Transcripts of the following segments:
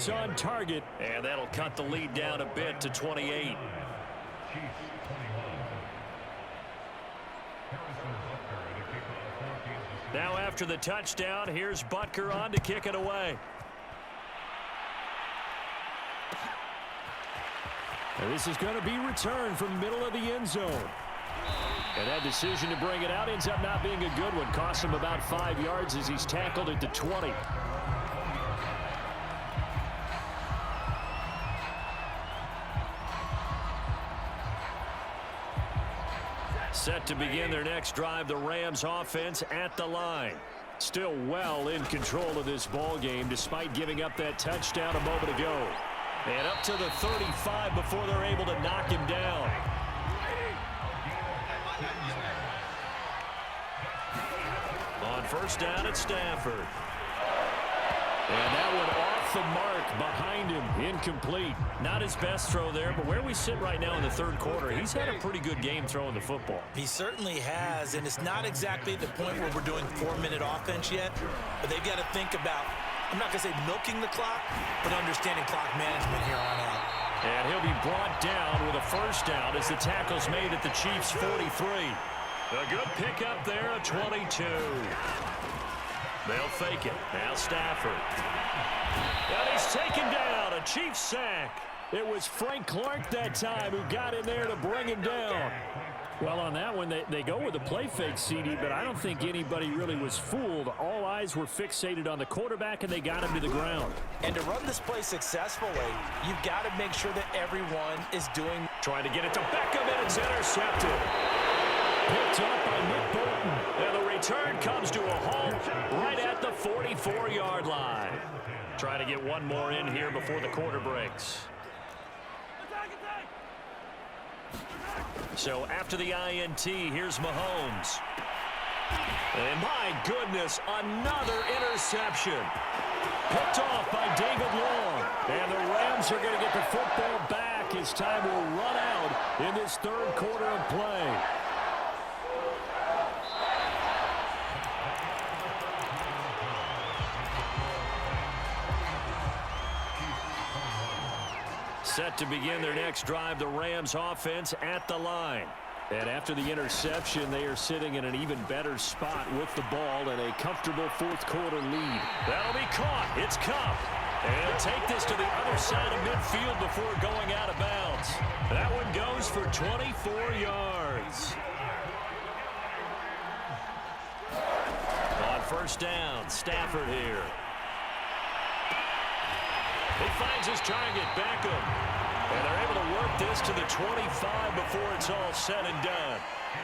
yards on target. And that'll cut the lead down a bit to 28. Now after the touchdown, here's Butker on to kick it away. And this is going to be returned from middle of the end zone. And that decision to bring it out ends up not being a good one. Cost him about 5 yards as he's tackled at the 20. Set to begin their next drive, the Rams offense at the line. Still well in control of this ball game despite giving up that touchdown a moment ago. And up to the 35 before they're able to knock him down. On first down, it's Stafford. And that one off the mark behind him, incomplete. Not his best throw there, but where we sit right now in the third quarter, he's had a pretty good game throwing the football. He certainly has, and it's not exactly the point where we're doing 4-minute offense yet, but they've got to think about, I'm not going to say milking the clock, but understanding clock management here on out. And he'll be brought down with a first down as the tackle's made at the Chiefs' 43. A good pickup there, a 22. They'll fake it. Now Stafford. And he's taken down. A Chiefs sack. It was Frank Clark that time who got in there to bring him down. Well, on that one, they go with a play fake, CD, but I don't think anybody really was fooled. All eyes were fixated on the quarterback, and they got him to the ground. And to run this play successfully, you've got to make sure that everyone is doing. Trying to get it to Beckham, and it's intercepted. Picked up by Nick Bolton. And the return comes to a halt right at the 44-yard line. Trying to get one more in here before the quarter breaks. So after the INT, here's Mahomes. And my goodness, another interception. Picked off by David Long. And the Rams are going to get the football back as time will run out in this third quarter of play. Set to begin their next drive, the Rams offense at the line. And after the interception, they are sitting in an even better spot with the ball and a comfortable fourth quarter lead. That'll be caught. It's Kupp. And take this to the other side of midfield before going out of bounds. That one goes for 24 yards. On first down, Stafford here. He finds his target, Beckham. And they're able to work this to the 25 before it's all said and done.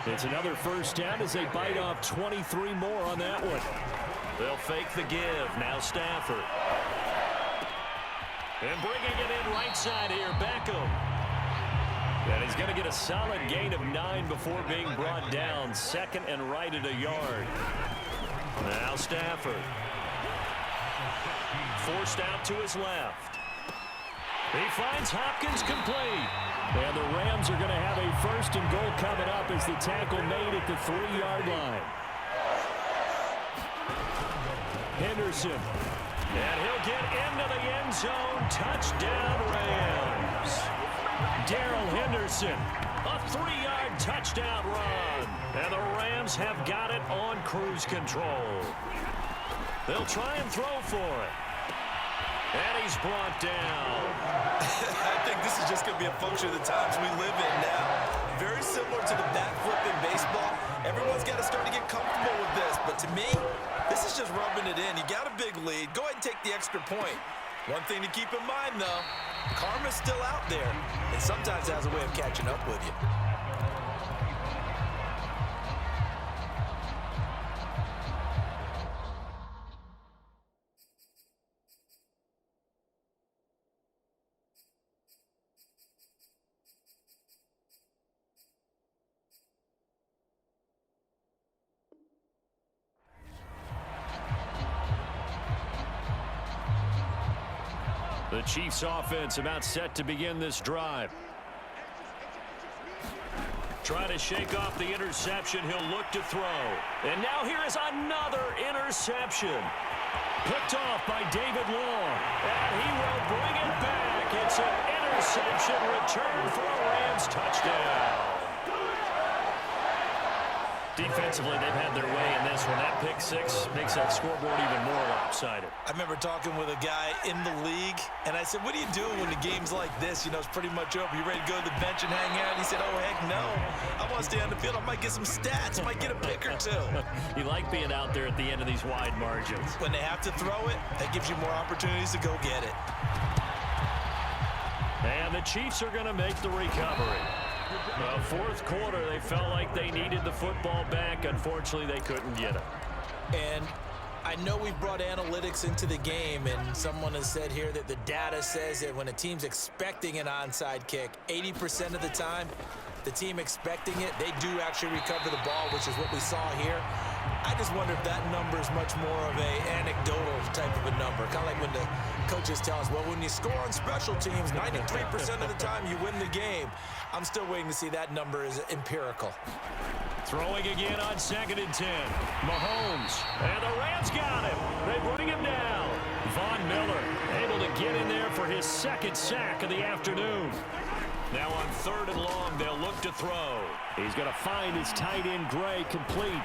It's another first down as they bite off 23 more on that one. They'll fake the give. Now Stafford. And bringing it in right side here, Beckham. And he's going to get a solid gain of 9 before being brought down. Second and right at a yard. Now Stafford. Forced out to his left. He finds Hopkins complete. And the Rams are going to have a first and goal coming up as the tackle made at the 3-yard line. Henderson. And he'll get into the end zone. Touchdown, Rams. Darrell Henderson. A 3-yard touchdown run. And the Rams have got it on cruise control. They'll try and throw for it. And he's brought down. I think this is just going to be a function of the times we live in now. Very similar to the back flip in baseball. Everyone's got to start to get comfortable with this. But to me, this is just rubbing it in. You got a big lead. Go ahead and take the extra point. One thing to keep in mind, though, karma's still out there. And sometimes it has a way of catching up with you. The Chiefs offense about set to begin this drive. Trying to shake off the interception. He'll look to throw. And now here is another interception. Picked off by David Long. And he will interception return for a Rams touchdown. Defensively, they've had their way in this one. That pick six makes that scoreboard even more lopsided. I remember talking with a guy in the league, and I said, what do you do when the game's like this? You know, it's pretty much over. You ready to go to the bench and hang out? And he said, oh, heck no. I want to stay on the field. I might get some stats. I might get a pick or two. You like being out there at the end of these wide margins. When they have to throw it, that gives you more opportunities to go get it. And the Chiefs are going to make the recovery. Fourth quarter, they felt like they needed the football back. Unfortunately, they couldn't get it. And I know we've brought analytics into the game, and someone has said here that the data says that when a team's expecting an onside kick, 80% of the time, the team expecting it, they do actually recover the ball, which is what we saw here. I just wonder if that number is much more of a anecdotal type of a number. Kind of like when the coaches tell us, well, when you score on special teams, 93% of the time you win the game. I'm still waiting to see that number is empirical. Throwing again on 2nd and 10. Mahomes. And the Rams got him. They bring him down. Von Miller able to get in there for his second sack of the afternoon. Now on 3rd and long, they'll look to throw. He's going to find his tight end, Gray, complete.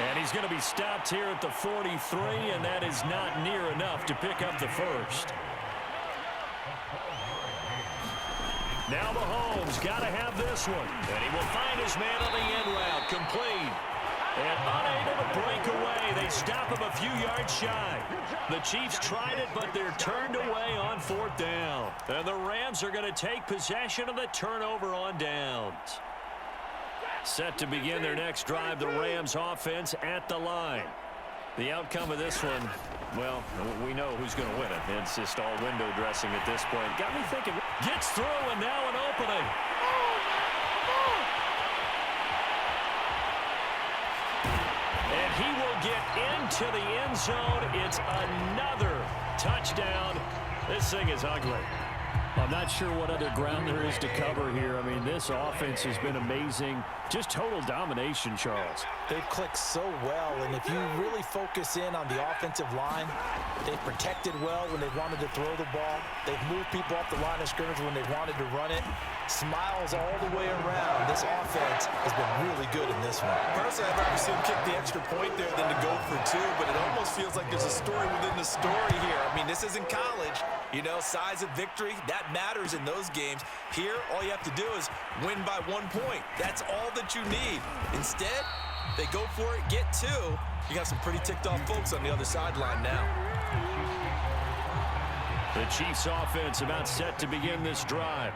And he's going to be stopped here at the 43, and that is not near enough to pick up the first. Now Mahomes got to have this one. And he will find his man on the end route, complete. And unable to break away. They stop him a few yards shy. The Chiefs tried it, but they're turned away on 4th down. And the Rams are going to take possession of the turnover on downs. Set to begin their next drive, the Rams offense at the line. The outcome of this one, well, we know who's going to win it. It's just all window dressing at this point. Got me thinking. Gets through, and now an opening. And he will get into the end zone. It's another touchdown. This thing is ugly. I'm not sure what other ground there is to cover here. I mean, this offense has been amazing. Just total domination, Charles. They've clicked so well, and if you really focus in on the offensive line, they've protected well when they wanted to throw the ball. They've moved people off the line of scrimmage when they wanted to run it. Smiles all the way around. This offense has been really good in this one. Personally, I'd rather see him kick the extra point there than to go for 2, but it almost feels like there's a story within the story here. I mean, this isn't college. You know, size of victory, that matters in those games. Here, all you have to do is win by 1 point. That's all that you need. Instead, they go for it, get 2. You got some pretty ticked off folks on the other sideline now. The Chiefs offense about set to begin this drive.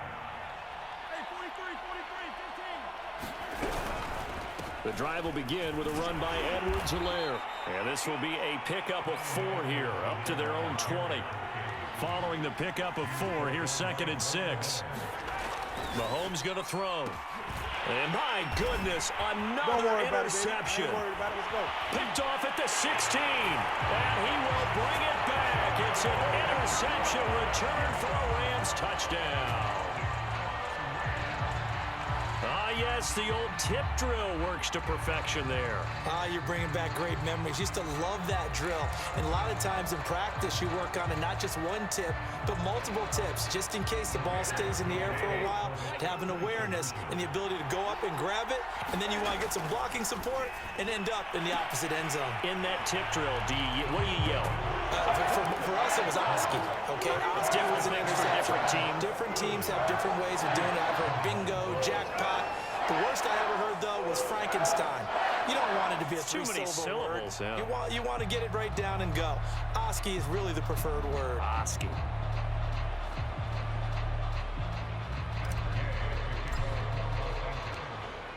The drive will begin with a run by Edwards-Helaire. And this will be a pickup of 4 here, up to their own 20. Following the pickup of 4, here's 2nd and 6. Mahomes going to throw. And my goodness, another interception. Picked off at the 16. And he will bring it back. It's an interception return for a Rams touchdown. Yes, the old tip drill works to perfection there. You're bringing back great memories. Used to love that drill. And a lot of times in practice, you work on it, not just one tip, but multiple tips, just in case the ball stays in the air for a while, to have an awareness and the ability to go up and grab it, and then you want to get some blocking support and end up in the opposite end zone. In that tip drill, what do you yell? For us, it was Oski. Okay, Oski was an interception. Different team. Different teams have different ways of doing it. I've heard bingo, jackpot. The worst I ever heard, though, was Frankenstein. You don't want it to be a three-syllable word. Yeah. You want to get it right down and go. Oski is really the preferred word. Oski.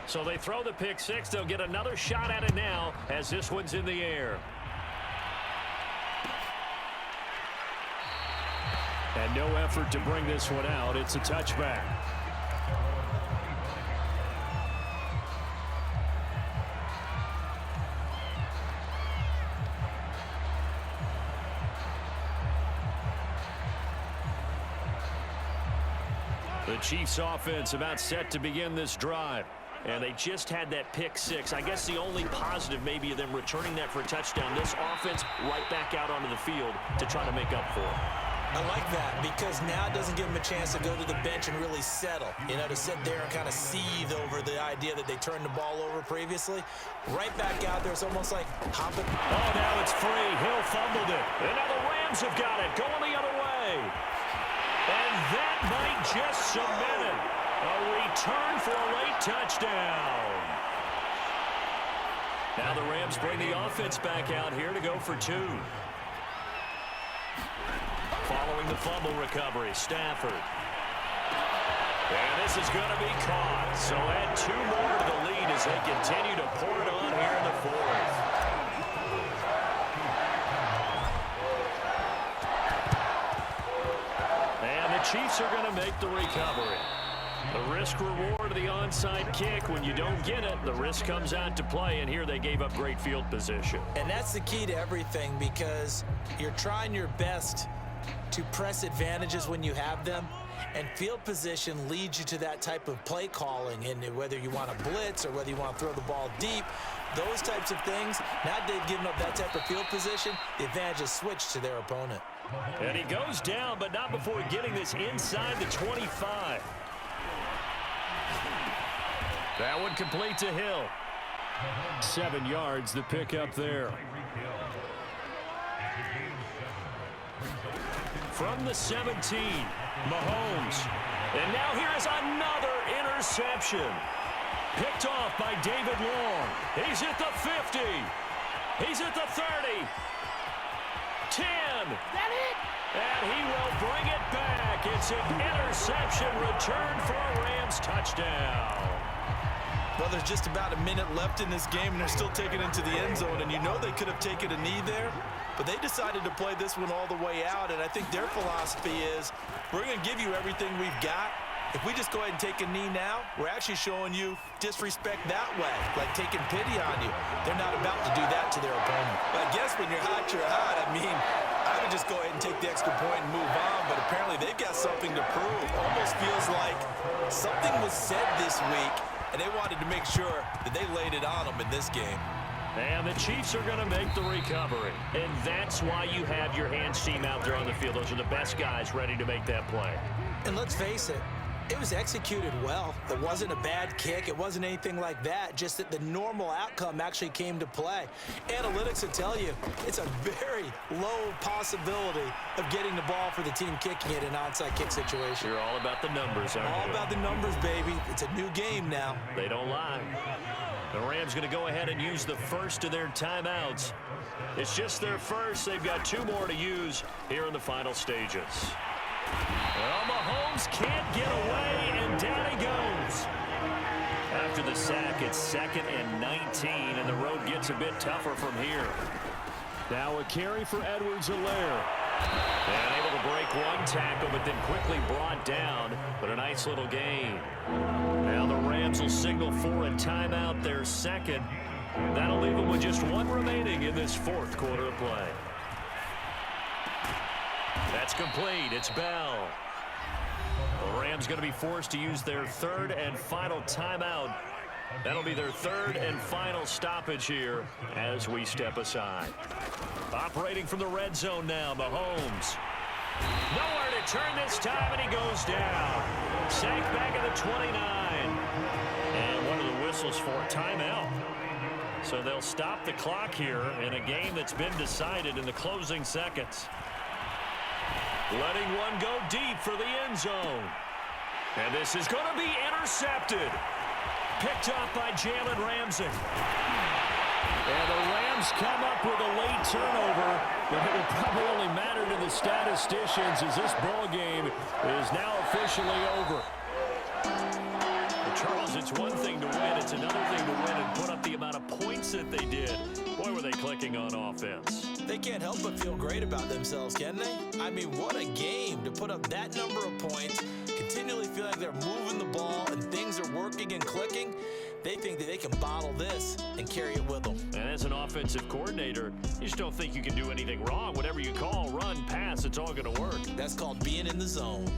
So they throw the pick 6. They'll get another shot at it now as this one's in the air. And no effort to bring this one out. It's a touchback. The Chiefs offense about set to begin this drive. And they just had that pick 6. I guess the only positive maybe of them returning that for a touchdown. This offense right back out onto the field to try to make up for it. I like that because now it doesn't give them a chance to go to the bench and really settle, to sit there and kind of seethe over the idea that they turned the ball over previously. Right back out there, it's almost like hopping. Oh, now it's free. Hill fumbled it. And now the Rams have got it, going the other way. And that might just cement it. A return for a late touchdown. Now the Rams bring the offense back out here to go for two. Following the fumble recovery, Stafford. And this is going to be caught. So add two more to the lead as they continue to pour it on here in the fourth. And the Chiefs are going to make the recovery. The risk-reward of the onside kick. When you don't get it, the risk comes out to play, and here they gave up great field position. And that's the key to everything because you're trying your best to press advantages when you have them, and field position leads you to that type of play calling, and whether you want to blitz or whether you want to throw the ball deep, those types of things. Now they've given up that type of field position, the advantage is switched to their opponent. And he goes down, but not before getting this inside the 25. That one complete to Hill. 7 yards, the pickup there. From the 17, Mahomes. And now here is another interception. Picked off by David Long. He's at the 50. He's at the 30. 10. That it? And he will bring it back. It's an interception return for a Rams touchdown. Well, there's just about a minute left in this game, and they're still taking it into the end zone. And you know they could have taken a knee there, but they decided to play this one all the way out. And I think their philosophy is, we're going to give you everything we've got. If we just go ahead and take a knee now, we're actually showing you disrespect that way, like taking pity on you. They're not about to do that to their opponent. But I guess when you're hot, you're hot. I mean, I would just go ahead and take the extra point and move on, but apparently they've got something to prove. Almost feels like something was said this week, and they wanted to make sure that they laid it on them in this game. And the Chiefs are going to make the recovery. And that's why you have your hands team out there on the field. Those are the best guys ready to make that play. And let's face it, it was executed well. It wasn't a bad kick. It wasn't anything like that. Just that the normal outcome actually came to play. Analytics will tell you it's a very low possibility of getting the ball for the team kicking it in an onside kick situation. You're all about the numbers, aren't you? All about the numbers, baby. It's a new game now. They don't lie. The Rams going to go ahead and use the first of their timeouts. It's just their first. They've got 2 more to use here in the final stages. Well, Mahomes can't get away, and down he goes. After the sack, it's 2nd and 19, and the road gets a bit tougher from here. Now a carry for Edwards-Helaire. And able to break one tackle, but then quickly brought down. But a nice little gain. Now the Rams will signal for a timeout, their second. That'll leave them with just 1 remaining in this 4th quarter of play. That's complete. It's Bell. The Rams going to be forced to use their 3rd and final timeout. That'll be their 3rd and final stoppage here as we step aside. Operating from the red zone now, Mahomes. Nowhere to turn this time, and he goes down. Sacked back at the 29. And one of the whistles for a timeout. So they'll stop the clock here in a game that's been decided in the closing seconds. Letting one go deep for the end zone. And this is going to be intercepted. Picked up by Jalen Ramsey. And the Rams come up with a late turnover, but it will probably only matter to the statisticians as this ball game is now officially over. But Charles, it's one thing to win. It's another thing to win and put up the amount of points that they did. Boy, were they clicking on offense. They can't help but feel great about themselves, can they? I mean, what a game to put up that number of points, continually feel like they're moving the ball and things are working and clicking. They think that they can bottle this and carry it with them. And as an offensive coordinator, you just don't think you can do anything wrong. Whatever you call, run, pass, it's all going to work. That's called being in the zone.